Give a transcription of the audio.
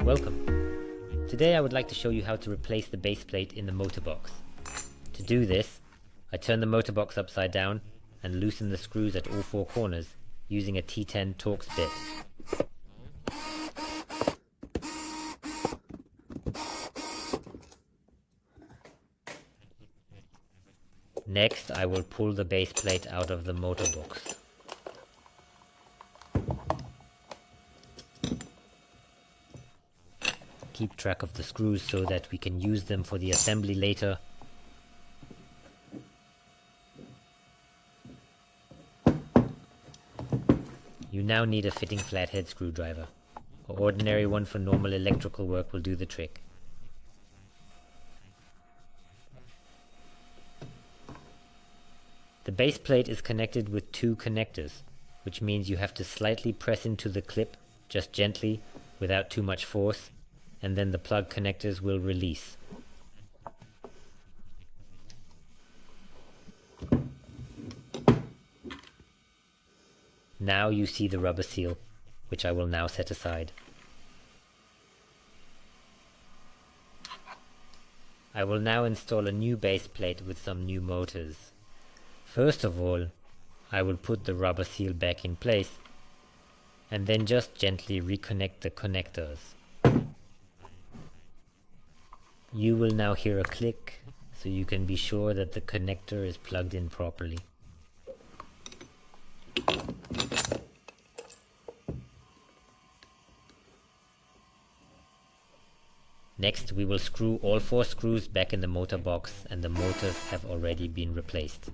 Welcome. Today I would like to show you how to replace the base plate in the motor box. To do this, I turn the motor box upside down and loosen the screws at all four corners using a T10 Torx bit. Next, I will pull the base plate out of the motor box. Keep track of the screws so that we can use them for the assembly later. You now need a fitting flathead screwdriver. An ordinary one for normal electrical work will do the trick. The base plate is connected with two connectors, which means you have to slightly press into the clip, just gently, without too much force, and then the plug connectors will release. Now you see the rubber seal, which I will now set aside. I will now install a new base plate with some new motors. First of all, I will put the rubber seal back in place and then just gently reconnect the connectors. You will now hear a click, so you can be sure that the connector is plugged in properly. Next, we will screw all four screws back in the motor box, and the motors have already been replaced.